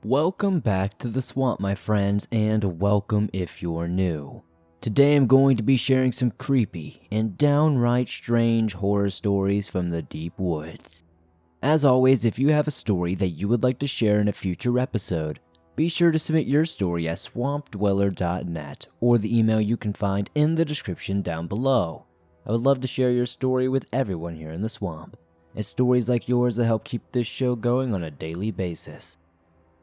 Welcome back to the swamp, my friends, and welcome if you're new. Today I'm going to be sharing some creepy and downright strange horror stories from the deep woods. As always, if you have a story that you would like to share in a future episode, be sure to submit your story at swampdweller.net or the email you can find in the description down below. I would love to share your story with everyone here in the swamp. It's stories like yours that help keep this show going on a daily basis.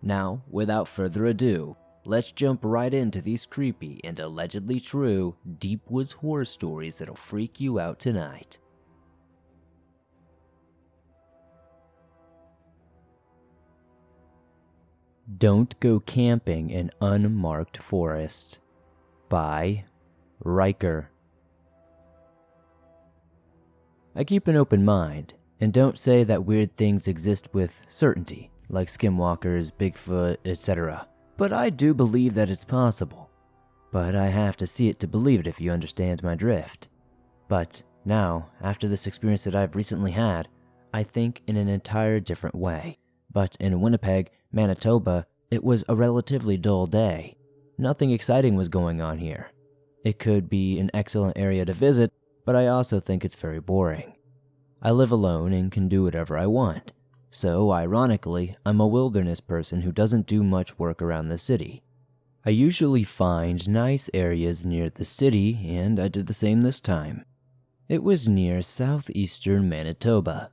Now, without further ado, let's jump right into these creepy and allegedly true deep woods horror stories that'll freak you out tonight. Don't Go Camping in Unmarked Forest by Ryker. I keep an open mind, and don't say that weird things exist with certainty, like Skinwalkers, Bigfoot, etc. But I do believe that it's possible. But I have to see it to believe it, if you understand my drift. But now, after this experience that I've recently had, I think in an entire different way. But in Winnipeg, Manitoba, it was a relatively dull day. Nothing exciting was going on here. It could be an excellent area to visit, but I also think it's very boring. I live alone and can do whatever I want. So, ironically, I'm a wilderness person who doesn't do much work around the city. I usually find nice areas near the city, and I did the same this time. It was near southeastern Manitoba.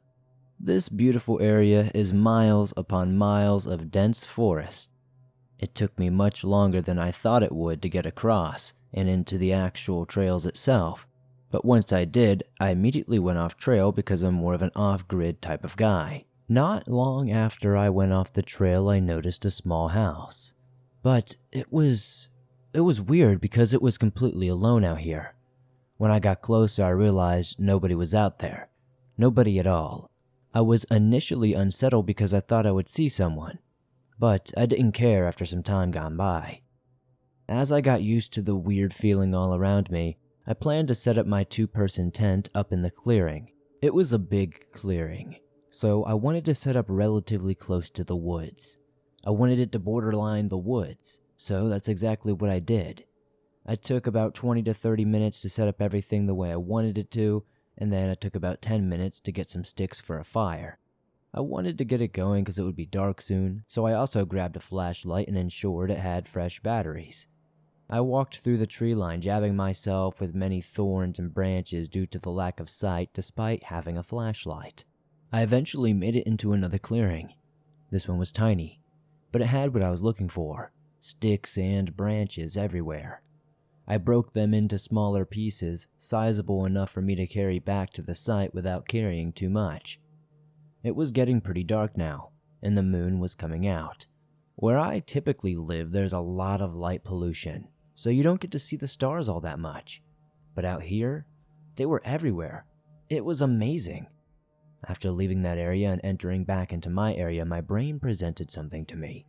This beautiful area is miles upon miles of dense forest. It took me much longer than I thought it would to get across and into the actual trails itself, but once I did, I immediately went off trail because I'm more of an off-grid type of guy. Not long after I went off the trail, I noticed a small house. But it was weird because it was completely alone out here. When I got closer, I realized nobody was out there. Nobody at all. I was initially unsettled because I thought I would see someone, but I didn't care after some time gone by. As I got used to the weird feeling all around me, I planned to set up my two-person tent up in the clearing. It was a big clearing, so I wanted to set up relatively close to the woods. I wanted it to borderline the woods, so that's exactly what I did. I took about 20 to 30 minutes to set up everything the way I wanted it to, and then it took about 10 minutes to get some sticks for a fire. I wanted to get it going because it would be dark soon, so I also grabbed a flashlight and ensured it had fresh batteries. I walked through the tree line, jabbing myself with many thorns and branches due to the lack of sight despite having a flashlight. I eventually made it into another clearing. This one was tiny, but it had what I was looking for, sticks and branches everywhere. I broke them into smaller pieces, sizable enough for me to carry back to the site without carrying too much. It was getting pretty dark now, and the moon was coming out. Where I typically live, there's a lot of light pollution, so you don't get to see the stars all that much. But out here, they were everywhere. It was amazing. After leaving that area and entering back into my area, my brain presented something to me.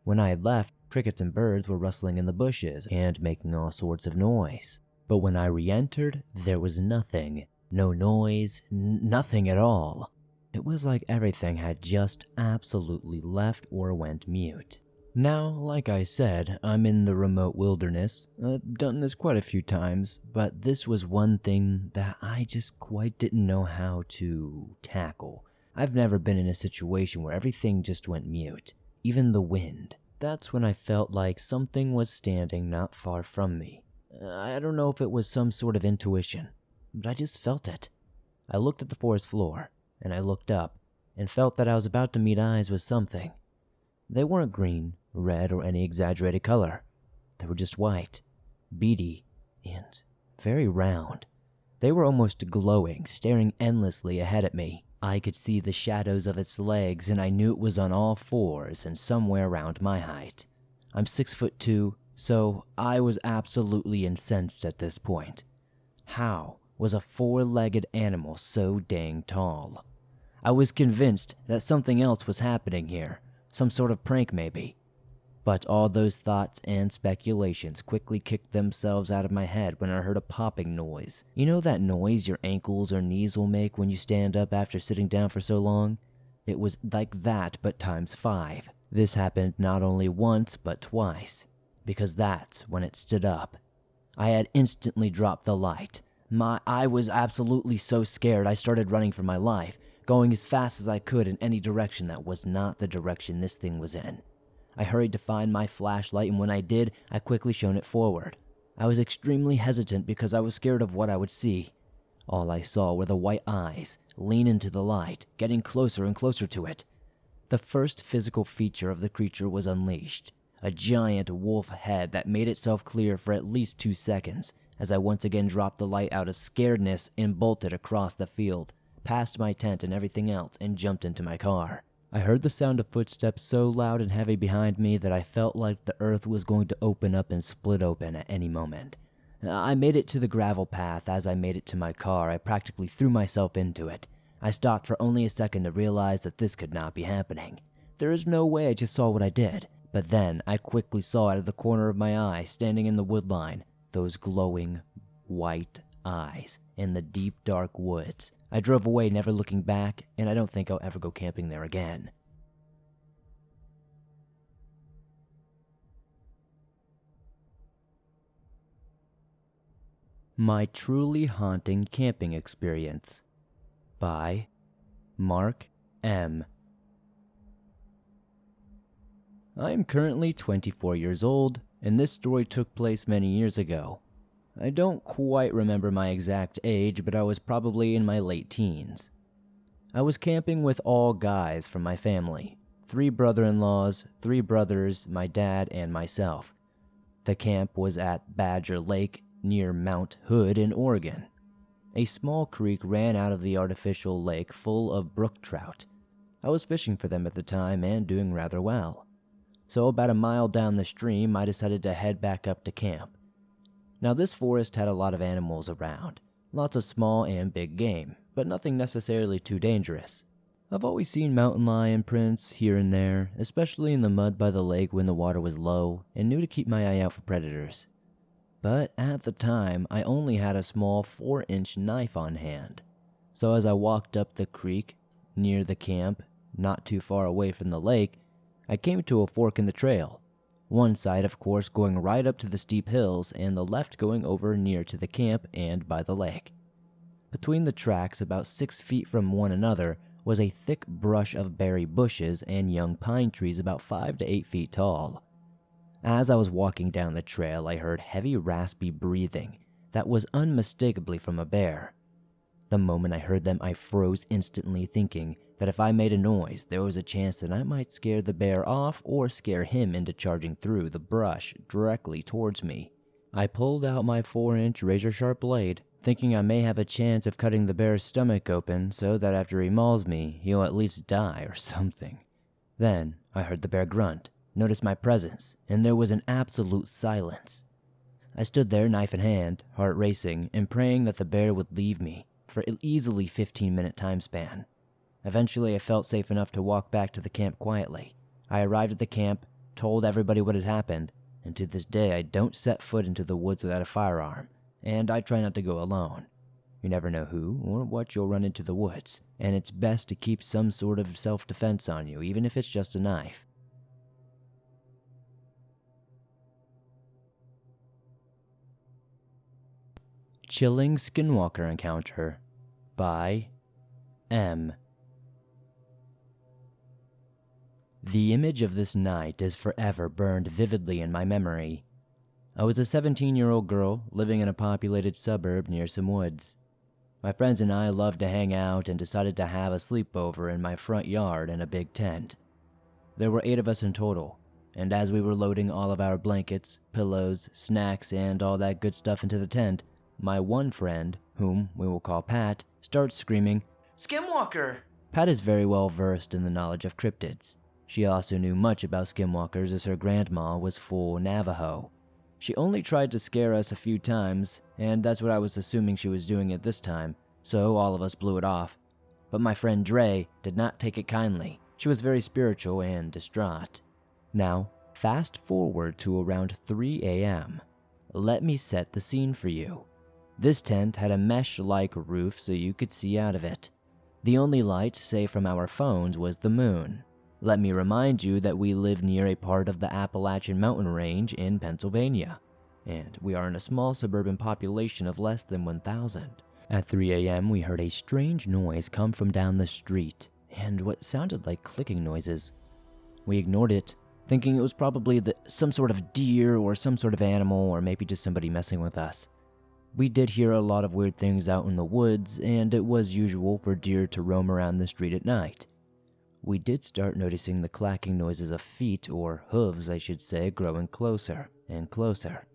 When I had left, crickets and birds were rustling in the bushes and making all sorts of noise. But when I re-entered, there was nothing. No noise, nothing at all. It was like everything had just absolutely left or went mute. Now, like I said, I'm in the remote wilderness. I've done this quite a few times, but this was one thing that I just quite didn't know how to tackle. I've never been in a situation where everything just went mute, even the wind. That's when I felt like something was standing not far from me. I don't know if it was some sort of intuition, but I just felt it. I looked at the forest floor, and I looked up, and felt that I was about to meet eyes with something. They weren't green, red, or any exaggerated color. They were just white, beady, and very round. They were almost glowing, staring endlessly ahead at me. I could see the shadows of its legs, and I knew it was on all fours and somewhere around my height. I'm 6'2", so I was absolutely incensed at this point. How was a four-legged animal so dang tall? I was convinced that something else was happening here. Some sort of prank, maybe. But all those thoughts and speculations quickly kicked themselves out of my head when I heard a popping noise. You know that noise your ankles or knees will make when you stand up after sitting down for so long? It was like that, but times 5. This happened not only once, but twice, because that's when it stood up. I had instantly dropped the light. I was absolutely so scared I started running for my life, going as fast as I could in any direction that was not the direction this thing was in. I hurried to find my flashlight, and when I did, I quickly shone it forward. I was extremely hesitant because I was scared of what I would see. All I saw were the white eyes lean into the light, getting closer and closer to it. The first physical feature of the creature was unleashed, a giant wolf head that made itself clear for at least 2 seconds as I once again dropped the light out of scaredness and bolted across the field, past my tent and everything else, and jumped into my car. I heard the sound of footsteps so loud and heavy behind me that I felt like the earth was going to open up and split open at any moment. I made it to the gravel path. As I made it to my car, I practically threw myself into it. I stopped for only a second to realize that this could not be happening. There is no way I just saw what I did. But then I quickly saw out of the corner of my eye, standing in the woodline, those glowing white eyes in the deep dark woods. I drove away, never looking back, and I don't think I'll ever go camping there again. My Truly Haunting Camping Experience by Mark M. I am currently 24 years old, and this story took place many years ago. I don't quite remember my exact age, but I was probably in my late teens. I was camping with all guys from my family, 3 brother-in-laws, 3 brothers, my dad, and myself. The camp was at Badger Lake near Mount Hood in Oregon. A small creek ran out of the artificial lake full of brook trout. I was fishing for them at the time and doing rather well. So about a mile down the stream, I decided to head back up to camp. Now this forest had a lot of animals around, lots of small and big game, but nothing necessarily too dangerous. I've always seen mountain lion prints here and there, especially in the mud by the lake when the water was low, and knew to keep my eye out for predators. But at the time, I only had a small 4-inch knife on hand. So as I walked up the creek, near the camp, not too far away from the lake, I came to a fork in the trail. One side, of course, going right up to the steep hills, and the left going over near to the camp and by the lake. Between the tracks, about 6 feet from one another, was a thick brush of berry bushes and young pine trees about 5 to 8 feet tall. As I was walking down the trail, I heard heavy, raspy breathing that was unmistakably from a bear. The moment I heard them, I froze instantly, thinking that if I made a noise, there was a chance that I might scare the bear off or scare him into charging through the brush directly towards me. I pulled out my 4-inch razor-sharp blade, thinking I may have a chance of cutting the bear's stomach open so that after he mauls me, he'll at least die or something. Then I heard the bear grunt, noticed my presence, and there was an absolute silence. I stood there, knife in hand, heart racing, and praying that the bear would leave me for an easily 15-minute time span. Eventually, I felt safe enough to walk back to the camp quietly. I arrived at the camp, told everybody what had happened, and to this day I don't set foot into the woods without a firearm, and I try not to go alone. You never know who or what you'll run into the woods, and it's best to keep some sort of self-defense on you, even if it's just a knife. Chilling Skinwalker Encounter by M. The image of this night is forever burned vividly in my memory. I was a 17-year-old girl living in a populated suburb near some woods. My friends and I loved to hang out and decided to have a sleepover in my front yard in a big tent. There were 8 of us in total, and as we were loading all of our blankets, pillows, snacks, and all that good stuff into the tent, my one friend, whom we will call Pat, starts screaming, "Skinwalker!" Pat is very well versed in the knowledge of cryptids. She also knew much about skinwalkers as her grandma was full Navajo. She only tried to scare us a few times, and that's what I was assuming she was doing at this time, so all of us blew it off. But my friend Dre did not take it kindly. She was very spiritual and distraught. Now, fast forward to around 3 a.m. Let me set the scene for you. This tent had a mesh-like roof so you could see out of it. The only light, save from our phones, was the moon. Let me remind you that we live near a part of the Appalachian Mountain Range in Pennsylvania, and we are in a small suburban population of less than 1,000. At 3 a.m., we heard a strange noise come from down the street, and what sounded like clicking noises. We ignored it, thinking it was probably some sort of deer or some sort of animal, or maybe just somebody messing with us. We did hear a lot of weird things out in the woods, and it was usual for deer to roam around the street at night. We did start noticing the clacking noises of feet, or hooves I should say, growing closer and closer.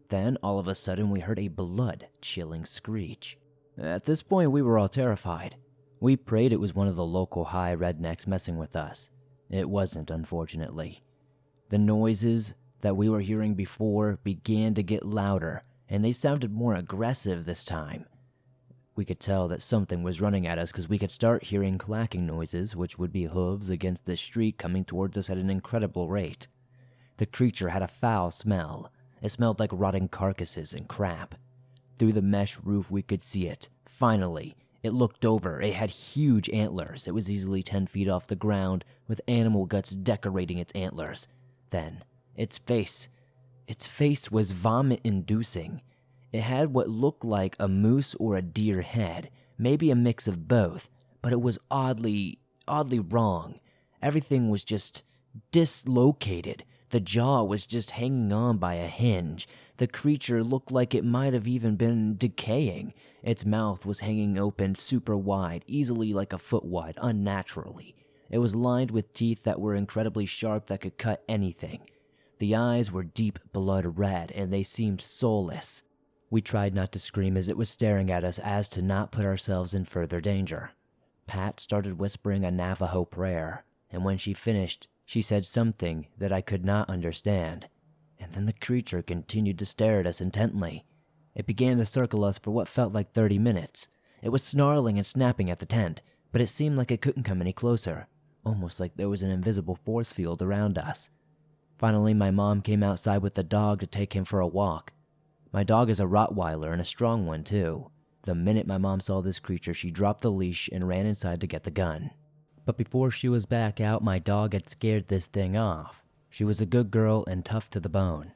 Then, all of a sudden, we heard a blood-chilling screech. At this point, we were all terrified. We prayed it was one of the local high rednecks messing with us. It wasn't, unfortunately. The noises that we were hearing before began to get louder, and they sounded more aggressive this time. We could tell that something was running at us because we could start hearing clacking noises, which would be hooves against the street coming towards us at an incredible rate. The creature had a foul smell. It smelled like rotting carcasses and crap. Through the mesh roof we could see it. Finally, it looked over. It had huge antlers. It was easily 10 feet off the ground, with animal guts decorating its antlers. Then, its face was vomit-inducing. It had what looked like a moose or a deer head, maybe a mix of both, but it was oddly wrong. Everything was just dislocated. The jaw was just hanging on by a hinge. The creature looked like it might have even been decaying. Its mouth was hanging open super wide, easily like a foot wide, unnaturally. It was lined with teeth that were incredibly sharp that could cut anything. The eyes were deep blood red, and they seemed soulless. We tried not to scream as it was staring at us as to not put ourselves in further danger. Pat started whispering a Navajo prayer, and when she finished, she said something that I could not understand. And then the creature continued to stare at us intently. It began to circle us for what felt like 30 minutes. It was snarling and snapping at the tent, but it seemed like it couldn't come any closer, almost like there was an invisible force field around us. Finally, my mom came outside with the dog to take him for a walk. My dog is a Rottweiler and a strong one too. The minute my mom saw this creature, she dropped the leash and ran inside to get the gun. But before she was back out, my dog had scared this thing off. She was a good girl and tough to the bone.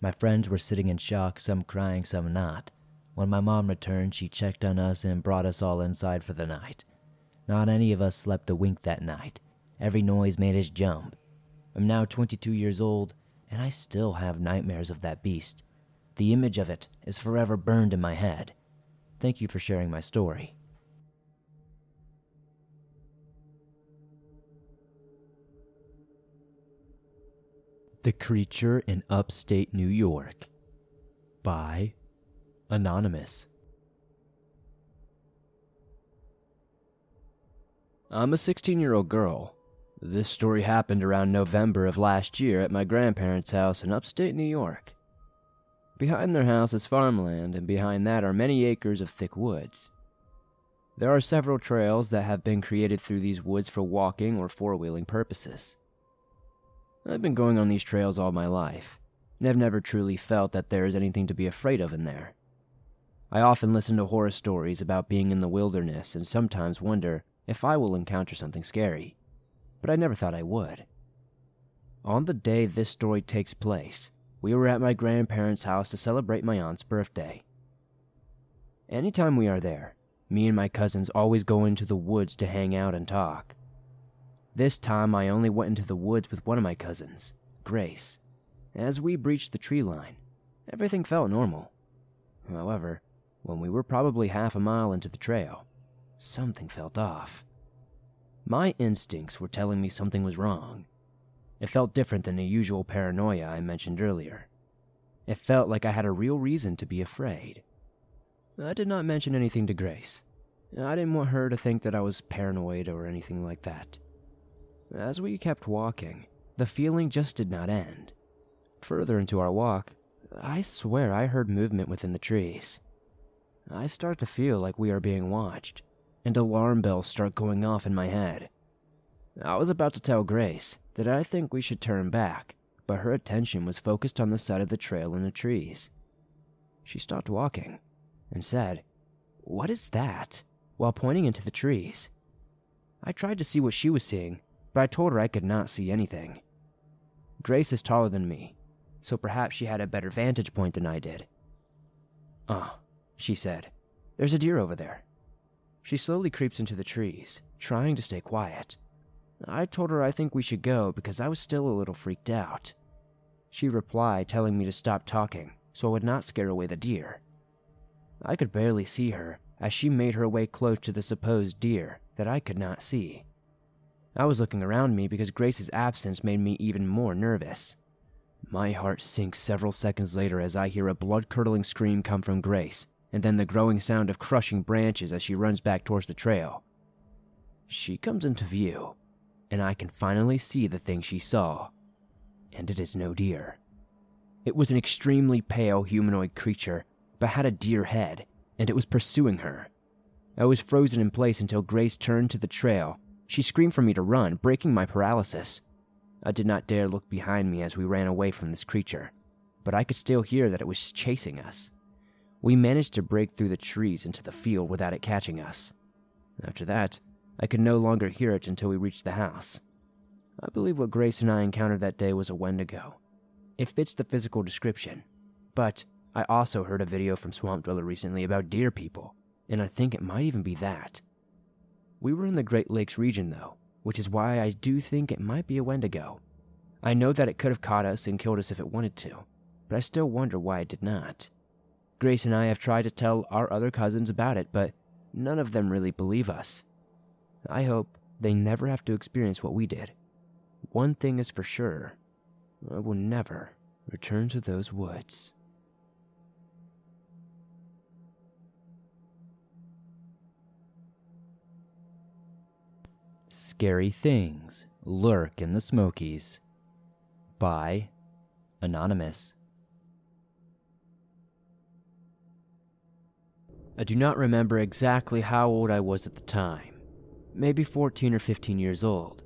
My friends were sitting in shock, some crying, some not. When my mom returned, she checked on us and brought us all inside for the night. Not any of us slept a wink that night. Every noise made us jump. I'm now 22 years old, and I still have nightmares of that beast. The image of it is forever burned in my head. Thank you for sharing my story. The Creature in Upstate New York by Anonymous. I'm a 16-year-old girl. This story happened around November of last year at my grandparents' house in upstate New York. Behind their house is farmland, and behind that are many acres of thick woods. There are several trails that have been created through these woods for walking or four-wheeling purposes. I've been going on these trails all my life, and have never truly felt that there is anything to be afraid of in there. I often listen to horror stories about being in the wilderness and sometimes wonder if I will encounter something scary, but I never thought I would. On the day this story takes place, we were at my grandparents' house to celebrate my aunt's birthday. Anytime we are there, me and my cousins always go into the woods to hang out and talk. This time I only went into the woods with one of my cousins, Grace. As we breached the tree line, everything felt normal. However, when we were probably half a mile into the trail, something felt off. My instincts were telling me something was wrong. It felt different than the usual paranoia I mentioned earlier. It felt like I had a real reason to be afraid. I did not mention anything to Grace. I didn't want her to think that I was paranoid or anything like that. As we kept walking, the feeling just did not end. Further into our walk, I swear I heard movement within the trees. I start to feel like we are being watched, and alarm bells start going off in my head. I was about to tell Grace that I think we should turn back, but her attention was focused on the side of the trail and the trees. She stopped walking and said, "What is that?" while pointing into the trees. I tried to see what she was seeing, but I told her I could not see anything. Grace is taller than me, so perhaps she had a better vantage point than I did. She said, "There's a deer over there." She slowly creeps into the trees, trying to stay quiet. I told her I think we should go because I was still a little freaked out. She replied, telling me to stop talking so I would not scare away the deer. I could barely see her as she made her way close to the supposed deer that I could not see. I was looking around me because Grace's absence made me even more nervous. My heart sinks several seconds later as I hear a blood-curdling scream come from Grace, and then the growing sound of crushing branches as she runs back towards the trail. She comes into view, and I can finally see the thing she saw, and it is no deer. It was an extremely pale humanoid creature, but had a deer head, and it was pursuing her. I was frozen in place until Grace turned to the trail. She screamed for me to run, breaking my paralysis. I did not dare look behind me as we ran away from this creature, but I could still hear that it was chasing us. We managed to break through the trees into the field without it catching us. After that, I could no longer hear it until we reached the house. I believe what Grace and I encountered that day was a Wendigo. It fits the physical description, but I also heard a video from Swamp Dweller recently about deer people, and I think it might even be that. We were in the Great Lakes region though, which is why I do think it might be a Wendigo. I know that it could have caught us and killed us if it wanted to, but I still wonder why it did not. Grace and I have tried to tell our other cousins about it, but none of them really believe us. I hope they never have to experience what we did. One thing is for sure, I will never return to those woods. Scary Things Lurk in the Smokies by Anonymous. I do not remember exactly how old I was at the time, maybe 14 or 15 years old.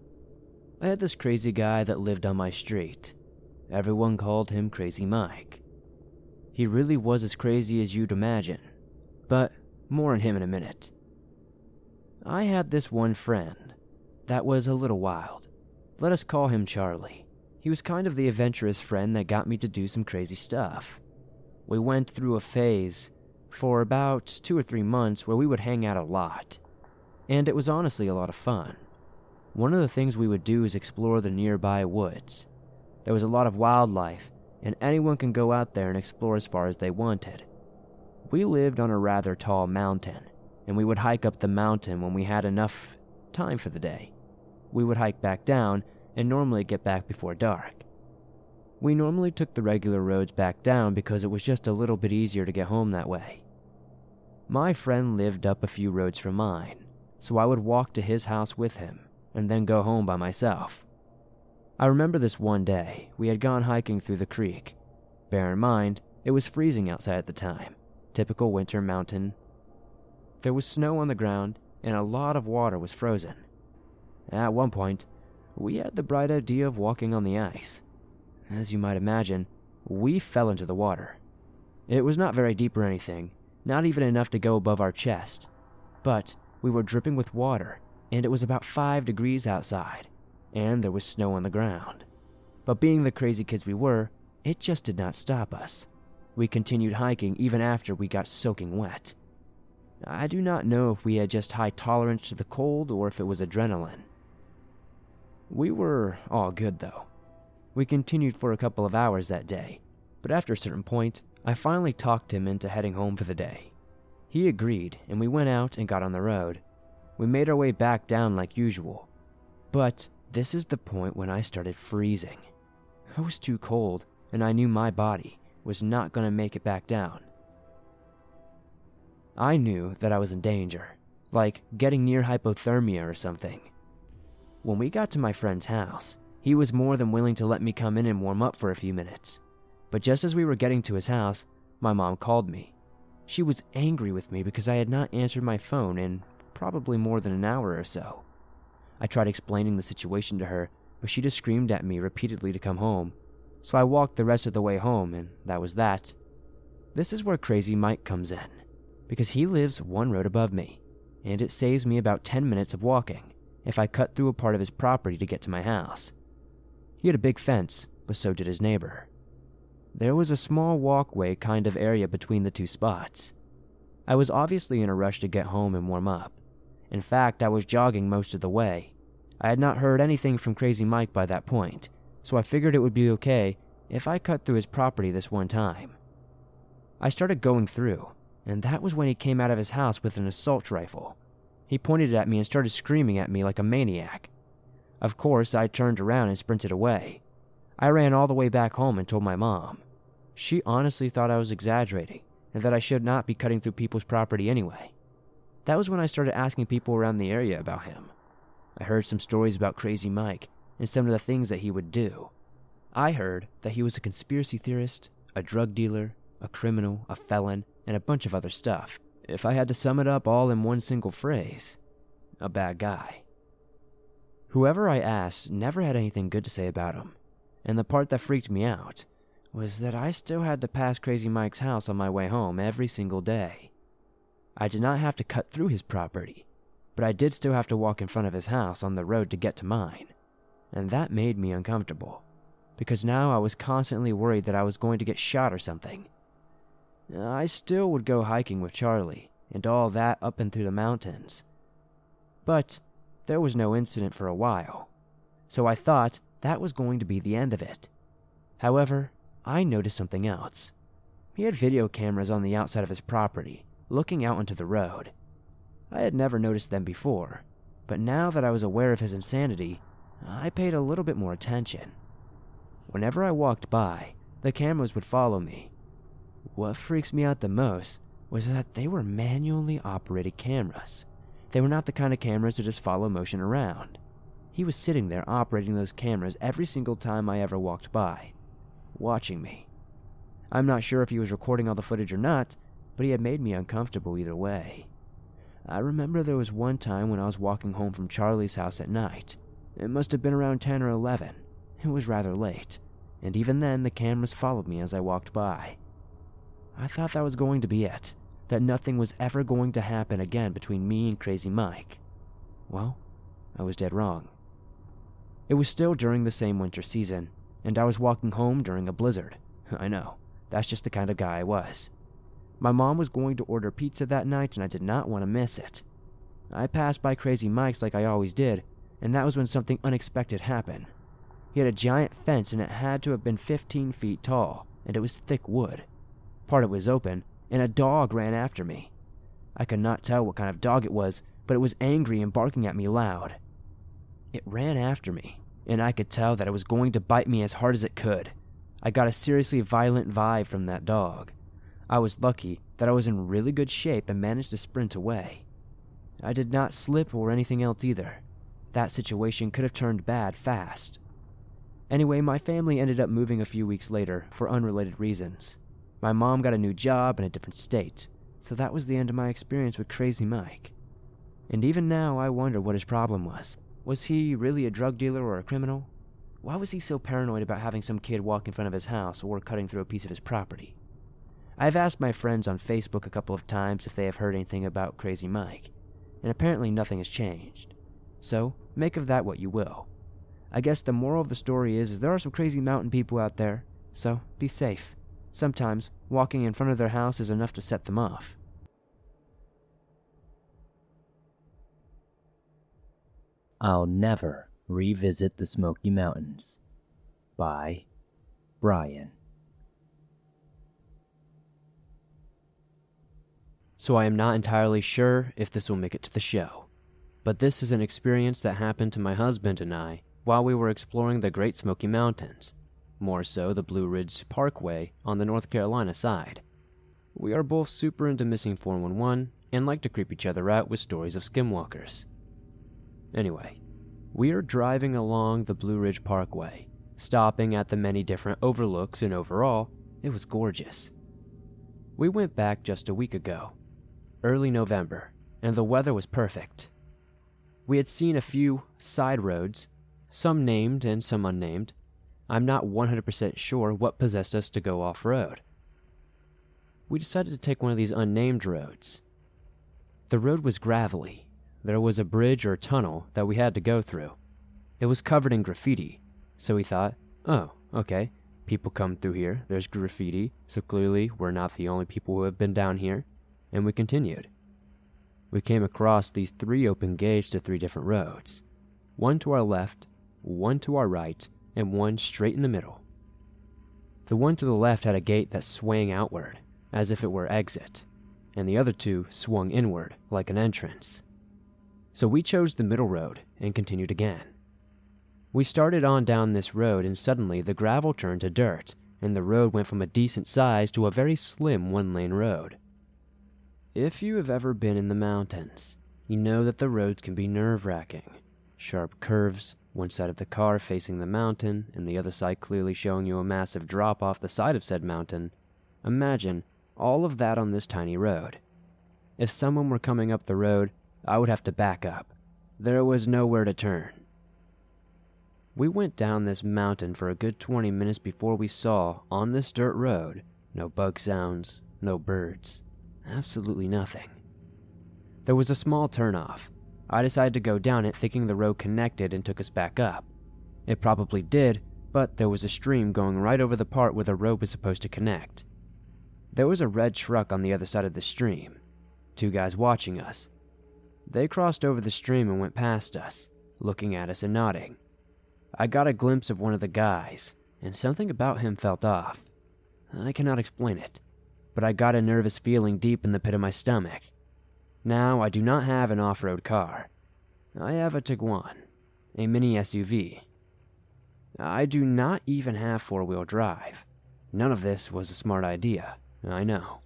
I had this crazy guy that lived on my street. Everyone called him Crazy Mike. He really was as crazy as you'd imagine, but more on him in a minute. I had this one friend that was a little wild. Let us call him Charlie. He was kind of the adventurous friend that got me to do some crazy stuff. We went through a phase for about 2 or 3 months where we would hang out a lot, and it was honestly a lot of fun. One of the things we would do is explore the nearby woods. There was a lot of wildlife, and anyone can go out there and explore as far as they wanted. We lived on a rather tall mountain, and we would hike up the mountain when we had enough time for the day. We would hike back down and normally get back before dark. We normally took the regular roads back down because it was just a little bit easier to get home that way. My friend lived up a few roads from mine, so I would walk to his house with him and then go home by myself. I remember this one day, we had gone hiking through the creek. Bear in mind, it was freezing outside at the time, typical winter mountain. There was snow on the ground and a lot of water was frozen. At one point, we had the bright idea of walking on the ice. As you might imagine, we fell into the water. It was not very deep or anything, not even enough to go above our chest, but we were dripping with water, and it was about 5 degrees outside, and there was snow on the ground. But being the crazy kids we were, it just did not stop us. We continued hiking even after we got soaking wet. I do not know if we had just high tolerance to the cold or if it was adrenaline. We were all good though. We continued for a couple of hours that day, but after a certain point, I finally talked him into heading home for the day. He agreed, and we went out and got on the road. We made our way back down like usual, but this is the point when I started freezing. I was too cold, and I knew my body was not going to make it back down. I knew that I was in danger, like getting near hypothermia or something. When we got to my friend's house, he was more than willing to let me come in and warm up for a few minutes. But just as we were getting to his house, my mom called me. She was angry with me because I had not answered my phone in probably more than an hour or so. I tried explaining the situation to her, but she just screamed at me repeatedly to come home. So I walked the rest of the way home, and that was that. This is where Crazy Mike comes in, because he lives one road above me, and it saves me about 10 minutes of walking, if I cut through a part of his property to get to my house. He had a big fence, but so did his neighbor. There was a small walkway kind of area between the two spots. I was obviously in a rush to get home and warm up. In fact, I was jogging most of the way. I had not heard anything from Crazy Mike by that point, so I figured it would be okay if I cut through his property this one time. I started going through, and that was when he came out of his house with an assault rifle. He pointed at me and started screaming at me like a maniac. Of course, I turned around and sprinted away. I ran all the way back home and told my mom. She honestly thought I was exaggerating and that I should not be cutting through people's property anyway. That was when I started asking people around the area about him. I heard some stories about Crazy Mike and some of the things that he would do. I heard that he was a conspiracy theorist, a drug dealer, a criminal, a felon, and a bunch of other stuff. If I had to sum it up all in one single phrase, a bad guy. Whoever I asked never had anything good to say about him, and the part that freaked me out was that I still had to pass Crazy Mike's house on my way home every single day. I did not have to cut through his property, but I did still have to walk in front of his house on the road to get to mine, and that made me uncomfortable, because now I was constantly worried that I was going to get shot or something. I still would go hiking with Charlie, and all that up and through the mountains. But there was no incident for a while, so I thought that was going to be the end of it. However, I noticed something else. He had video cameras on the outside of his property, looking out onto the road. I had never noticed them before, but now that I was aware of his insanity, I paid a little bit more attention. Whenever I walked by, the cameras would follow me. What freaks me out the most was that they were manually operated cameras. They were not the kind of cameras to just follow motion around. He was sitting there operating those cameras every single time I ever walked by, watching me. I'm not sure if he was recording all the footage or not, but he had made me uncomfortable either way. I remember there was one time when I was walking home from Charlie's house at night. It must have been around 10 or 11. It was rather late, and even then the cameras followed me as I walked by. I thought that was going to be it, that nothing was ever going to happen again between me and Crazy Mike. Well, I was dead wrong. It was still during the same winter season, and I was walking home during a blizzard. I know, that's just the kind of guy I was. My mom was going to order pizza that night, and I did not want to miss it. I passed by Crazy Mike's like I always did, and that was when something unexpected happened. He had a giant fence, and it had to have been 15 feet tall, and it was thick wood. Part of it was open, and a dog ran after me. I could not tell what kind of dog it was, but it was angry and barking at me loud. It ran after me, and I could tell that it was going to bite me as hard as it could. I got a seriously violent vibe from that dog. I was lucky that I was in really good shape and managed to sprint away. I did not slip or anything else either. That situation could have turned bad fast. Anyway, my family ended up moving a few weeks later for unrelated reasons. My mom got a new job in a different state, so that was the end of my experience with Crazy Mike. And even now, I wonder what his problem was. Was he really a drug dealer or a criminal? Why was he so paranoid about having some kid walk in front of his house or cutting through a piece of his property? I've asked my friends on Facebook a couple of times if they have heard anything about Crazy Mike, and apparently nothing has changed. So, make of that what you will. I guess the moral of the story is there are some crazy mountain people out there, so be safe. Sometimes, walking in front of their house is enough to set them off. I'll Never Revisit the Smoky Mountains by Bryan. So I am not entirely sure if this will make it to the show, but this is an experience that happened to my husband and I while we were exploring the Great Smoky Mountains. More so the Blue Ridge Parkway on the North Carolina side. We are both super into missing 411 and like to creep each other out with stories of skinwalkers. Anyway, we are driving along the Blue Ridge Parkway, stopping at the many different overlooks, and overall, it was gorgeous. We went back just a week ago, early November, and the weather was perfect. We had seen a few side roads, some named and some unnamed. I'm not 100% sure what possessed us to go off-road. We decided to take one of these unnamed roads. The road was gravelly, there was a bridge or tunnel that we had to go through. It was covered in graffiti, so we thought, oh, okay, people come through here, there's graffiti, so clearly we're not the only people who have been down here, and we continued. We came across these 3 open gates to 3 different roads, one to our left, one to our right, and one straight in the middle. The one to the left had a gate that swung outward, as if it were exit, and the other 2 swung inward, like an entrance. So we chose the middle road and continued again. We started on down this road, and suddenly the gravel turned to dirt, and the road went from a decent size to a very slim 1-lane road. If you have ever been in the mountains, you know that the roads can be nerve-wracking. Sharp curves, one side of the car facing the mountain, and the other side clearly showing you a massive drop off the side of said mountain. Imagine all of that on this tiny road. If someone were coming up the road, I would have to back up. There was nowhere to turn. We went down this mountain for a good 20 minutes before we saw, on this dirt road, no bug sounds, no birds, absolutely nothing. There was a small turnoff. I decided to go down it thinking the road connected and took us back up. It probably did, but there was a stream going right over the part where the road was supposed to connect. There was a red truck on the other side of the stream. 2 guys watching us. They crossed over the stream and went past us, looking at us and nodding. I got a glimpse of one of the guys, and something about him felt off. I cannot explain it, but I got a nervous feeling deep in the pit of my stomach. Now, I do not have an off-road car. I have a Tiguan, a mini SUV. I do not even have 4-wheel drive. None of this was a smart idea, I know.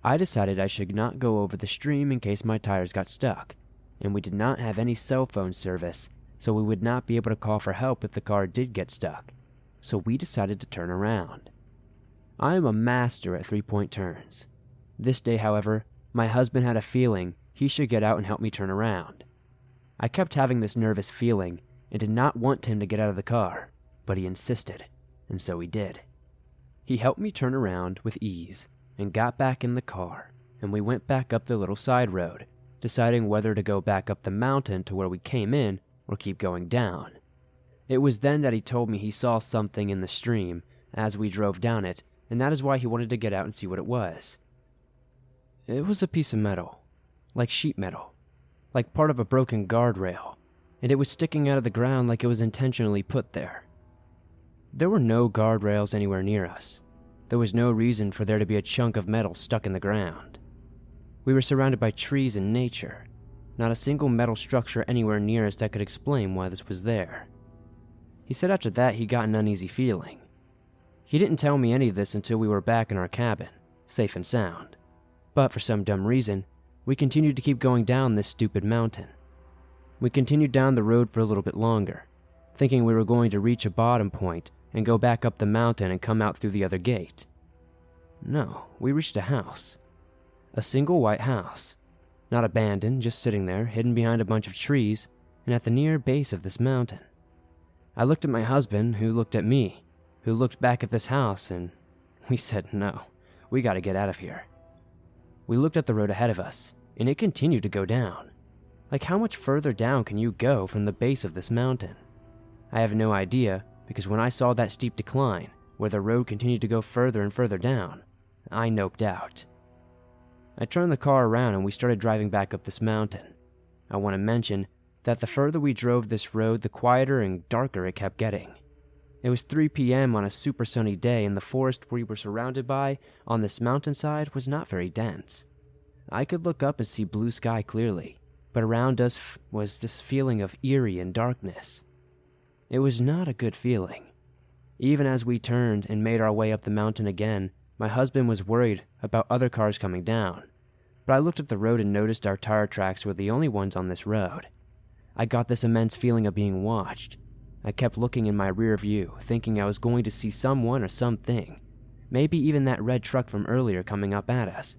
I decided I should not go over the stream in case my tires got stuck, and we did not have any cell phone service, so we would not be able to call for help if the car did get stuck, so we decided to turn around. I am a master at 3-point turns. This day, however, my husband had a feeling he should get out and help me turn around. I kept having this nervous feeling and did not want him to get out of the car, but he insisted, and so he did. He helped me turn around with ease and got back in the car, and we went back up the little side road, deciding whether to go back up the mountain to where we came in or keep going down. It was then that he told me he saw something in the stream as we drove down it, and that is why he wanted to get out and see what it was. It was a piece of metal, like sheet metal, like part of a broken guardrail, and it was sticking out of the ground like it was intentionally put there. There were no guardrails anywhere near us. There was no reason for there to be a chunk of metal stuck in the ground. We were surrounded by trees and nature, not a single metal structure anywhere near us that could explain why this was there. He said after that he got an uneasy feeling. He didn't tell me any of this until we were back in our cabin, safe and sound. But for some dumb reason, we continued to keep going down this stupid mountain. We continued down the road for a little bit longer, thinking we were going to reach a bottom point and go back up the mountain and come out through the other gate. No, we reached a house. A single white house. Not abandoned, just sitting there, hidden behind a bunch of trees, and at the near base of this mountain. I looked at my husband, who looked at me, who looked back at this house, and we said, no, we gotta get out of here. We looked at the road ahead of us, and it continued to go down. Like, how much further down can you go from the base of this mountain? I have no idea, because when I saw that steep decline, where the road continued to go further and further down, I noped out. I turned the car around and we started driving back up this mountain. I want to mention that the further we drove this road, the quieter and darker it kept getting. It was 3 p.m. on a super sunny day, and the forest we were surrounded by on this mountainside was not very dense. I could look up and see blue sky clearly, but around us was this feeling of eerie and darkness. It was not a good feeling. Even as we turned and made our way up the mountain again, my husband was worried about other cars coming down, but I looked at the road and noticed our tire tracks were the only ones on this road. I got this immense feeling of being watched. I kept looking in my rear view, thinking I was going to see someone or something, maybe even that red truck from earlier coming up at us,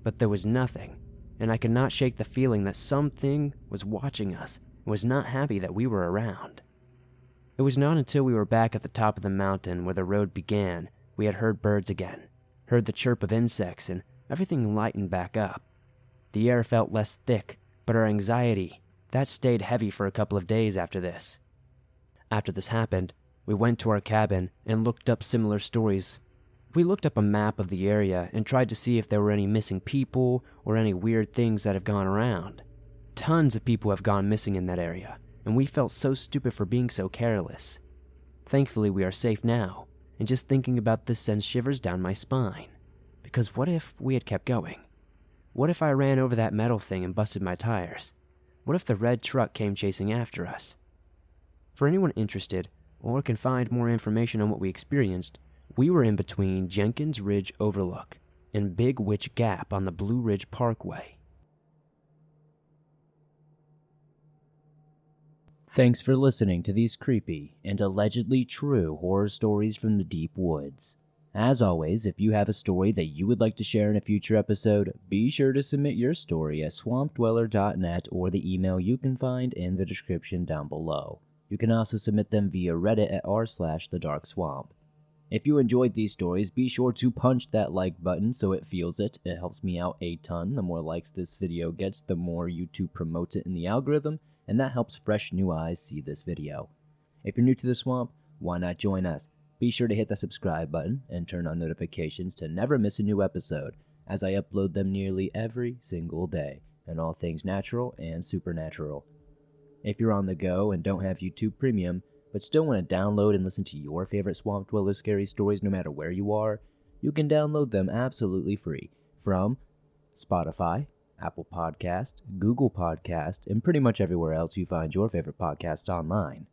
but there was nothing, and I could not shake the feeling that something was watching us and was not happy that we were around. It was not until we were back at the top of the mountain where the road began we had heard birds again, heard the chirp of insects, and everything lightened back up. The air felt less thick, But our anxiety, that stayed heavy for a couple of days after this. After this happened, we went to our cabin and looked up similar stories. We looked up a map of the area and tried to see if there were any missing people or any weird things that have gone around. Tons of people have gone missing in that area, and we felt so stupid for being so careless. Thankfully, we are safe now, and just thinking about this sends shivers down my spine. Because what if we had kept going? What if I ran over that metal thing and busted my tires? What if the red truck came chasing after us? For anyone interested, or can find more information on what we experienced, we were in between Jenkins Ridge Overlook and Big Witch Gap on the Blue Ridge Parkway. Thanks for listening to these creepy and allegedly true horror stories from the deep woods. As always, if you have a story that you would like to share in a future episode, be sure to submit your story at swampdweller.net or the email you can find in the description down below. You can also submit them via Reddit at r/thedarkswamp. If you enjoyed these stories, be sure to punch that like button so it feels it. It helps me out a ton. The more likes this video gets, the more YouTube promotes it in the algorithm, and that helps fresh new eyes see this video. If you're new to the swamp, why not join us? Be sure to hit the subscribe button and turn on notifications to never miss a new episode, as I upload them nearly every single day, and all things natural and supernatural. If you're on the go and don't have YouTube Premium, but still want to download and listen to your favorite Swamp Dweller scary stories no matter where you are, you can download them absolutely free from Spotify, Apple Podcast, Google Podcast, and pretty much everywhere else you find your favorite podcast online.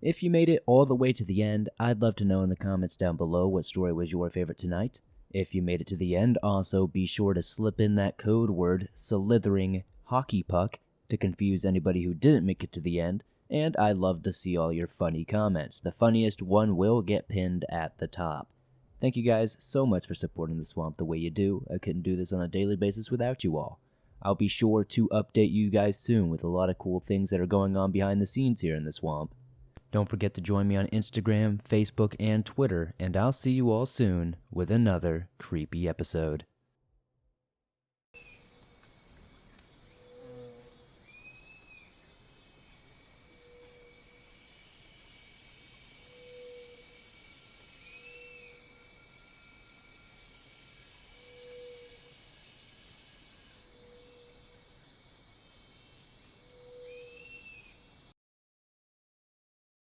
If you made it all the way to the end, I'd love to know in the comments down below what story was your favorite tonight. If you made it to the end, also be sure to slip in that code word, Slithering Hockey Puck, to confuse anybody who didn't make it to the end, and I love to see all your funny comments. The funniest one will get pinned at the top. Thank you guys so much for supporting the swamp the way you do. I couldn't do this on a daily basis without you all. I'll be sure to update you guys soon with a lot of cool things that are going on behind the scenes here in the swamp. Don't forget to join me on Instagram, Facebook, and Twitter, and I'll see you all soon with another creepy episode.